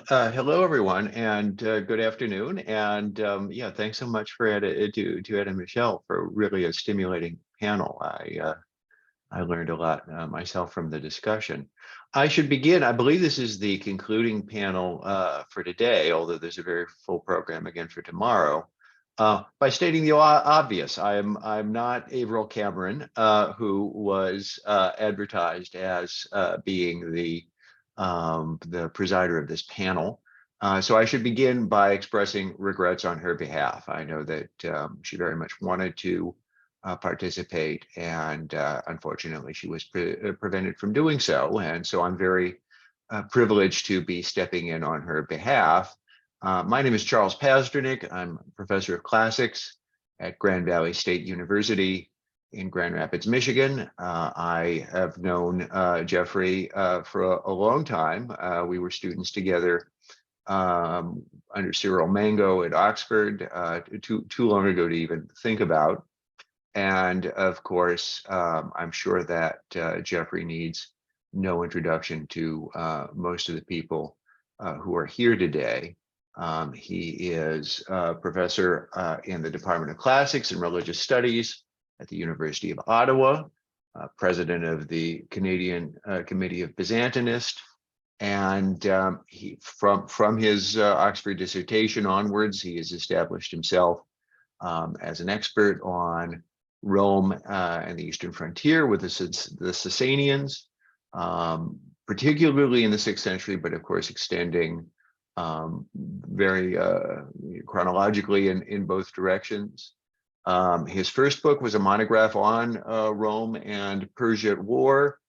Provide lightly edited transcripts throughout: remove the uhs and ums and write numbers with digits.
Hello everyone, and good afternoon. And yeah, thanks so much for to Ed and Michelle for really a stimulating panel. I learned a lot myself from the discussion. I should begin. I believe this is the concluding panel for today, although there's a very full program again for tomorrow. By stating the obvious, I'm not Averil Cameron, who was advertised as being the presider of this panel. So I should begin by expressing regrets on her behalf. I know that she very much wanted to participate, and unfortunately she was prevented from doing so. And so I'm very privileged to be stepping in on her behalf. My name is Charles Pazdernik. I'm a professor of classics at Grand Valley State University in Grand Rapids, Michigan. I have known Geoffrey for a long time. We were students together under Cyril Mango at Oxford, too long ago to even think about. And of course, I'm sure that Geoffrey needs no introduction to most of the people who are here today. He is a professor in the Department of Classics and Religious Studies at the University of Ottawa, president of the Canadian Committee of Byzantinists. And from his Oxford dissertation onwards, he has established himself as an expert on Rome and the Eastern frontier with the Sasanians, particularly in the 6th century, but of course extending very chronologically in both directions. His first book was a monograph on Rome and Persia at war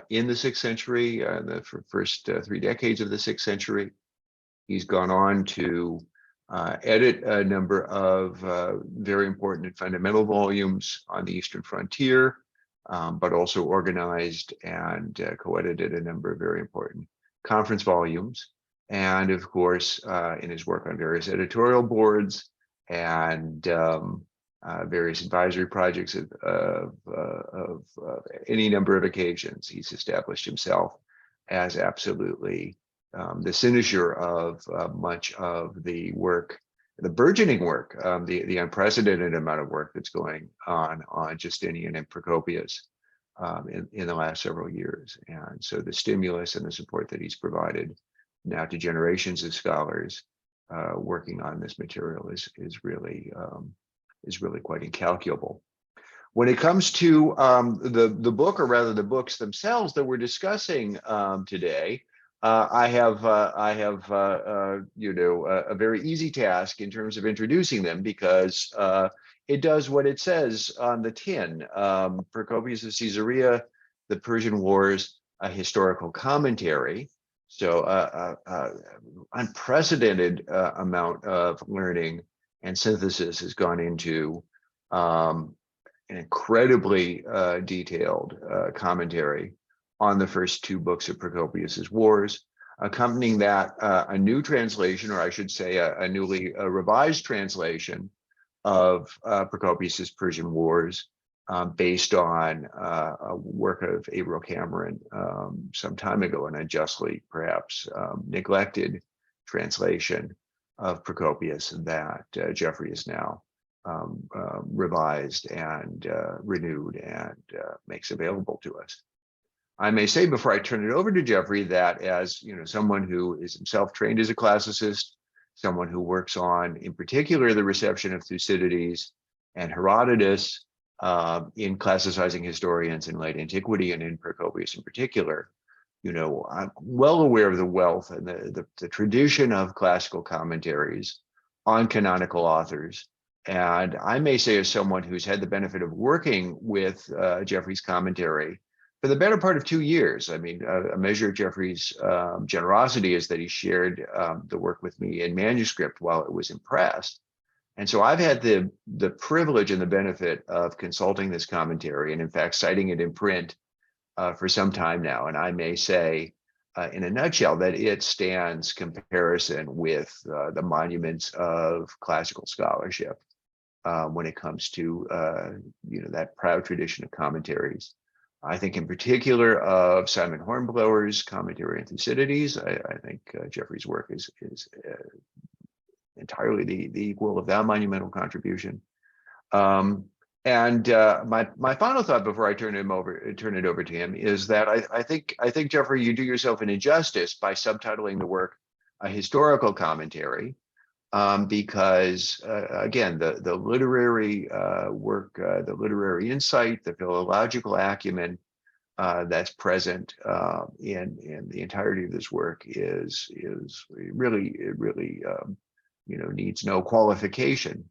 in the 6th century, the first 3 decades of the 6th century. He's gone on to edit a number of very important and fundamental volumes on the Eastern frontier, but also organized and co-edited a number of very important conference volumes. And of course, in his work on various editorial boards and various advisory projects of any number of occasions, he's established himself as absolutely the cynosure of much of the work, the burgeoning work, the unprecedented amount of work that's going on Justinian and Procopius in the last several years. And so the stimulus and the support that he's provided now to generations of scholars working on this material is really quite incalculable. When it comes to the book, or rather the books themselves that we're discussing today, I have you know, a very easy task in terms of introducing them, because it does what it says on the tin. Procopius of Caesarea, The Persian Wars, a historical commentary. So unprecedented amount of learning and synthesis has gone into an incredibly detailed commentary on the first 2 books of Procopius's Wars. Accompanying that, a new translation, or I should say a newly revised translation of Procopius's Persian Wars, based on a work of Averil Cameron some time ago, and a justly perhaps neglected translation of Procopius that Geoffrey is now revised and renewed and makes available to us. I may say before I turn it over to Geoffrey that, as you know, someone who is himself trained as a classicist, someone who works on, in particular, the reception of Thucydides and Herodotus in classicizing historians in late antiquity, and in Procopius in particular, you know, I'm well aware of the wealth and the tradition of classical commentaries on canonical authors. And I may say, as someone who's had the benefit of working with Geoffrey's commentary for the better part of 2 years. I mean, a measure of Geoffrey's generosity is that he shared the work with me in manuscript while it was in press. And so I've had the privilege and the benefit of consulting this commentary, and in fact, citing it in print for some time now. And I may say, in a nutshell, that it stands comparison with the monuments of classical scholarship when it comes to you know, that proud tradition of commentaries I think in particular of Simon Hornblower's commentary on Thucydides. I think Geoffrey's work is entirely the equal of that monumental contribution. My final thought before I turn it over to him is that I think Geoffrey, you do yourself an injustice by subtitling the work a historical commentary, because again, the literary work, the literary insight, the philological acumen that's present in the entirety of this work is really needs no qualification,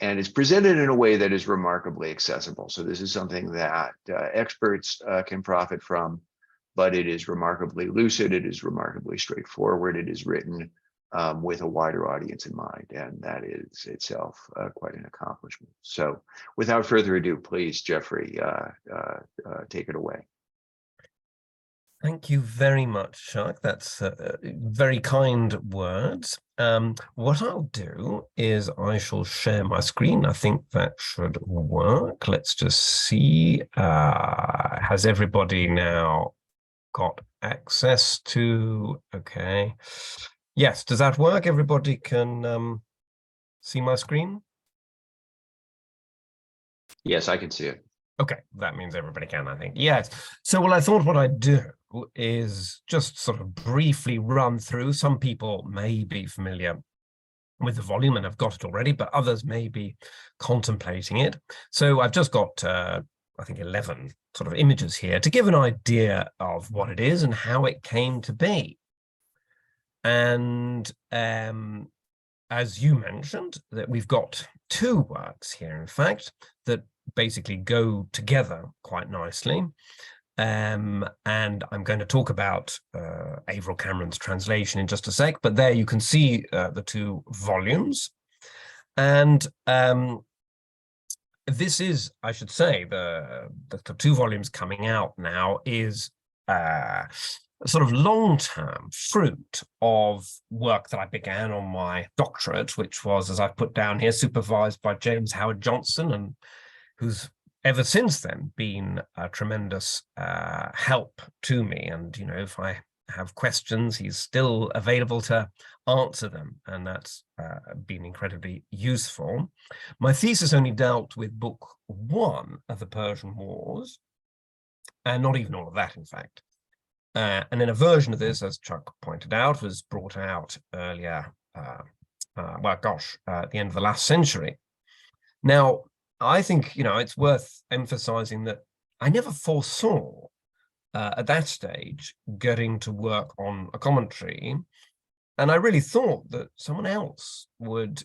and it's presented in a way that is remarkably accessible. So this is something that experts can profit from, but it is remarkably lucid. It is remarkably straightforward. It is written with a wider audience in mind, and that is itself quite an accomplishment. So without further ado, please, Geoffrey, take it away. Thank you very much, Chuck. That's very kind words. What I'll do is I shall share my screen. I think that should work. Let's just see. Has everybody now got access to? Okay. Yes, does that work? Everybody can see my screen? Yes, I can see it. Okay, that means everybody can, I think. Yes. So, well, I thought what I'd do is just sort of briefly run through. Some people may be familiar with the volume and have got it already, but others may be contemplating it. So I've just got, I think, 11 sort of images here to give an idea of what it is and how it came to be. And as you mentioned, that we've got two works here, in fact, that basically go together quite nicely. And I'm going to talk about Averil Cameron's translation in just a sec, but there you can see the two volumes. And this is, I should say, the two volumes coming out now is a sort of long-term fruit of work that I began on my doctorate, which was, as I've put down here, supervised by James Howard Johnson, and who's ever since then been a tremendous help to me. And, you know, if I have questions, he's still available to answer them. And that's been incredibly useful. My thesis only dealt with book 1 of the Persian Wars, and not even all of that, in fact. And then a version of this, as Chuck pointed out, was brought out earlier, at the end of the last century. Now, I think, you know, it's worth emphasizing that I never foresaw at that stage getting to work on a commentary. And I really thought that someone else would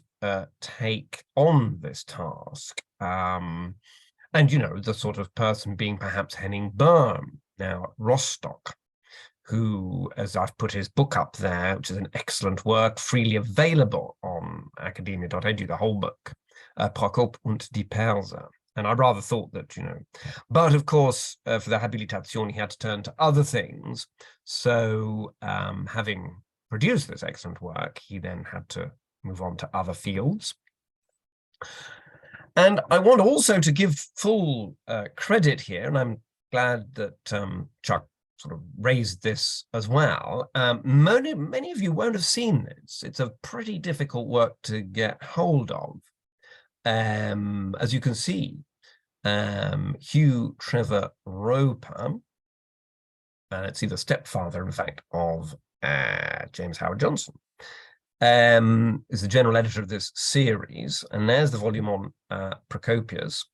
take on this task. And, you know, the sort of person being perhaps Henning Böhm, now at Rostock, who, as I've put his book up there, which is an excellent work, freely available on academia.edu, the whole book, Procopius und die Perser. And I rather thought that, you know, but of course, for the habilitation, he had to turn to other things. So having produced this excellent work, he then had to move on to other fields. And I want also to give full credit here, and I'm glad that Chuck sort of raised this as well. Many of you won't have seen this. It's a pretty difficult work to get hold of. As you can see, Hugh Trevor Roper, it's the stepfather, in fact, of James Howard Johnson, is the general editor of this series. And there's the volume on Procopius.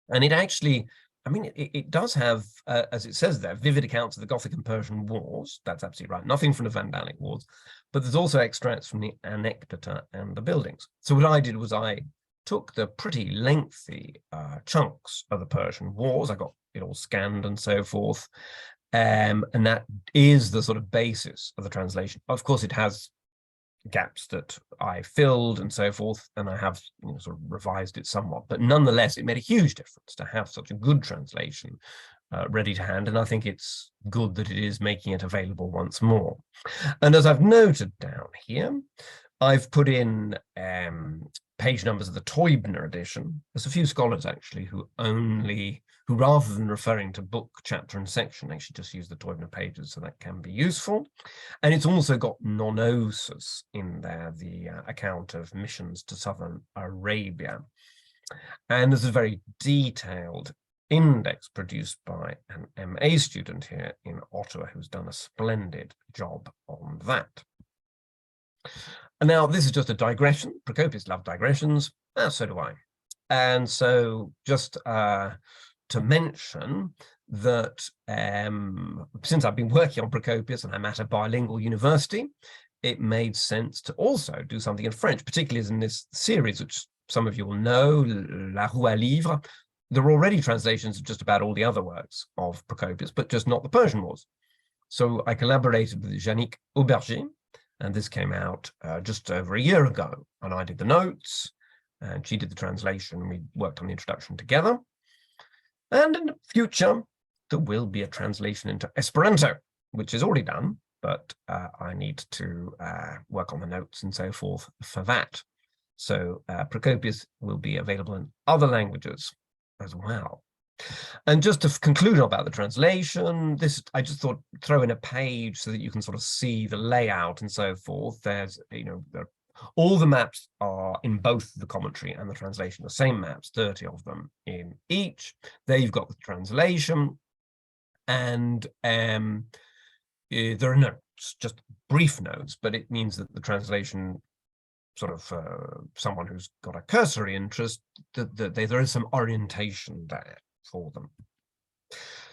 And it actually, I mean, it does have, as it says there, vivid accounts of the Gothic and Persian wars. That's absolutely right. Nothing from the Vandalic wars, but there's also extracts from the Anecdota and the buildings. So what I did was I took the pretty lengthy chunks of the Persian wars. I got it all scanned and so forth. And that is the sort of basis of the translation. Of course, it has gaps that I filled and so forth, and I have, you know, sort of revised it somewhat. But nonetheless, it made a huge difference to have such a good translation ready to hand. And I think it's good that it is making it available once more. And as I've noted down here, I've put in page numbers of the Teubner edition. There's a few scholars actually who rather than referring to book, chapter, and section, actually just use the Teubner pages, so that can be useful. And it's also got nonosus in there, the account of missions to southern Arabia. And there's a very detailed index produced by an MA student here in Ottawa who's done a splendid job on that. And now this is just a digression. Procopius loved digressions, so do I. And so just to mention that since I've been working on Procopius and I'm at a bilingual university, it made sense to also do something in French, particularly as in this series, which some of you will know, La Roue à Livre. There are already translations of just about all the other works of Procopius, but just not the Persian wars. So I collaborated with Yannick Auberger, and this came out just over a year ago. And I did the notes, and she did the translation. We worked on the introduction together. And in the future, there will be a translation into Esperanto, which is already done, but I need to work on the notes and so forth for that. So Procopius will be available in other languages as well. And just to conclude about the translation, I just thought throw in a page so that you can sort of see the layout and so forth. There's, all the maps are in both the commentary and the translation, the same maps, 30 of them in each. There you've got the translation, and there are notes, just brief notes, but it means that the translation sort of someone who's got a cursory interest, there is some orientation there for them.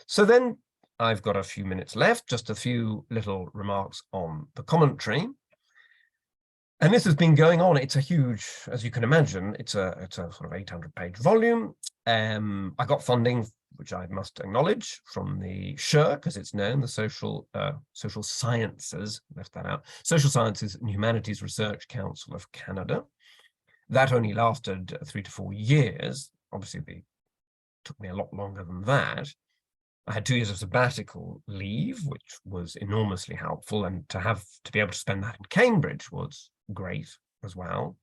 So then I've got a few minutes left, just a few little remarks on the commentary. And this has been going on. It's a huge, as you can imagine, it's a sort of 800-page volume. I got funding, which I must acknowledge, from the SHUR, as it's known, the Social Sciences, left that out, Social Sciences and Humanities Research Council of Canada. That only lasted 3 to 4 years. Obviously, it took me a lot longer than that. I had 2 years of sabbatical leave, which was enormously helpful, and to be able to spend that in Cambridge was great as well.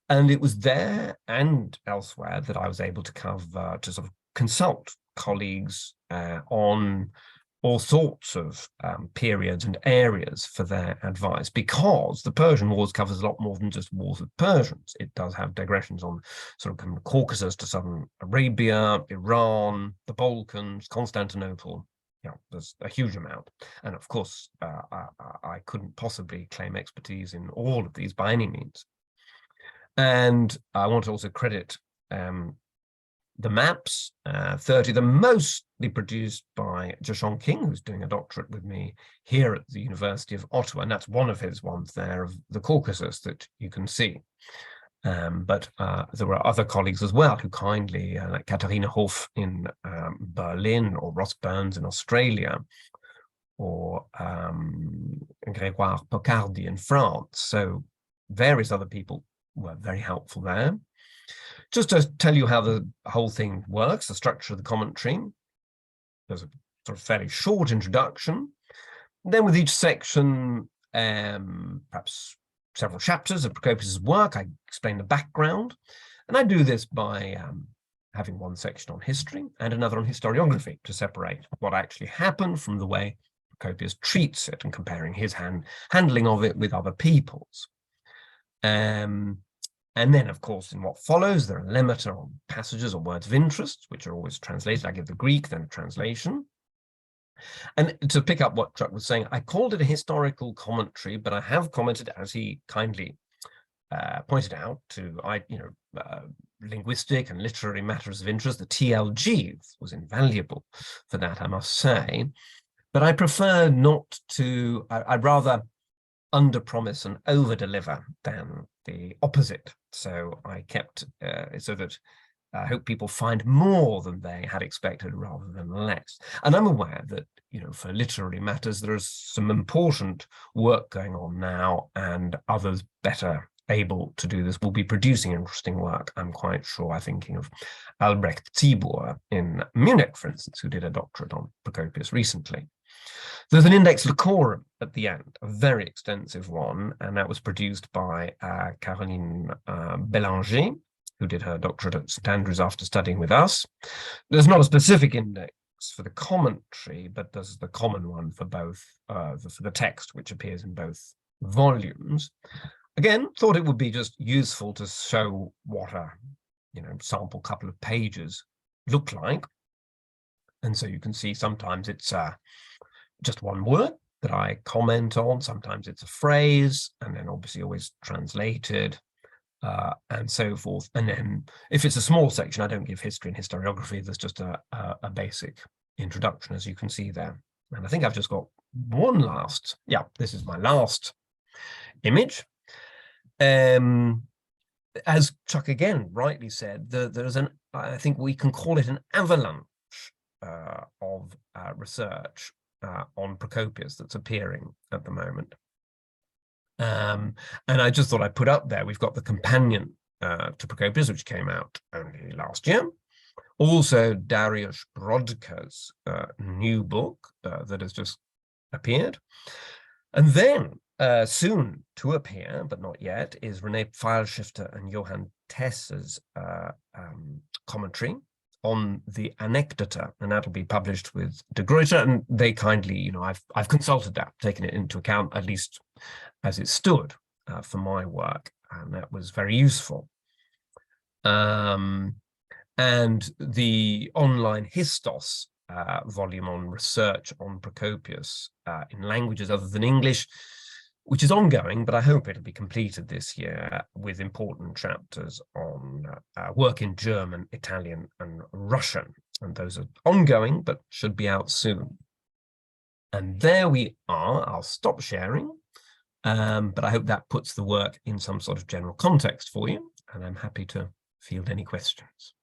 And it was there and elsewhere that I was able to to sort of consult colleagues on all sorts of periods and areas for their advice, because the Persian Wars covers a lot more than just wars with Persians. It does have digressions on sort of Caucasus to southern Arabia, Iran, the Balkans, Constantinople. There's a huge amount. And of course, I couldn't possibly claim expertise in all of these by any means. And I want to also credit the maps, 30, they're mostly produced by Zheshong King, who's doing a doctorate with me here at the University of Ottawa, and that's one of his ones there of the Caucasus that you can see. But there were other colleagues as well who kindly, like Katharina Hof in Berlin, or Ross Burns in Australia, or Grégoire Pocardi in France. So various other people were very helpful there. Just to tell you how the whole thing works, the structure of the commentary, there's a sort of fairly short introduction. Then with each section, perhaps several chapters of Procopius's work, I explain the background. And I do this by having one section on history and another on historiography to separate what actually happened from the way Procopius treats it and comparing his handling of it with other people's. And then, of course, in what follows, there are lemata on passages or words of interest, which are always translated. I give the Greek, then a translation. And to pick up what Truck was saying, I called it a historical commentary, but I have commented, as he kindly pointed out, to linguistic and literary matters of interest. The TLG was invaluable for that, I must say. But I prefer not to, I'd rather under-promise and over-deliver than the opposite. So I kept so that I hope people find more than they had expected rather than less. And I'm aware that, for literary matters, there is some important work going on now, and others better able to do this will be producing interesting work, I'm quite sure. I'm thinking of Albrecht Tibor in Munich, for instance, who did a doctorate on Procopius recently. There's an index Licorum at the end, a very extensive one, and that was produced by Caroline Bélanger, who did her doctorate at St Andrews after studying with us. There's not a specific index for the commentary, but there's the common one for both, for the text, which appears in both volumes. Again, thought it would be just useful to show what a, sample couple of pages look like. And so you can see sometimes it's just one word that I comment on, sometimes it's a phrase, and then obviously always translated, and so forth. And then if it's a small section, I don't give history and historiography, there's just a basic introduction, as you can see there. And I think I've just got one last, this is my last image. As Chuck again rightly said, there's I think we can call it an avalanche of research on Procopius that's appearing at the moment. And I just thought I'd put up there, we've got the companion to Procopius, which came out only last year. Also Dariusz Brodka's new book that has just appeared. And then soon to appear, but not yet, is René Pfeilschifter and Johann Tesse's commentary on the Anecdota, and that'll be published with De Gruyter, and they kindly, I've consulted that, taken it into account, at least as it stood for my work, and that was very useful. And the online Histos volume on research on Procopius in languages other than English, which is ongoing, but I hope it'll be completed this year with important chapters on work in German, Italian, and Russian. And those are ongoing, but should be out soon. And there we are. I'll stop sharing, but I hope that puts the work in some sort of general context for you, and I'm happy to field any questions.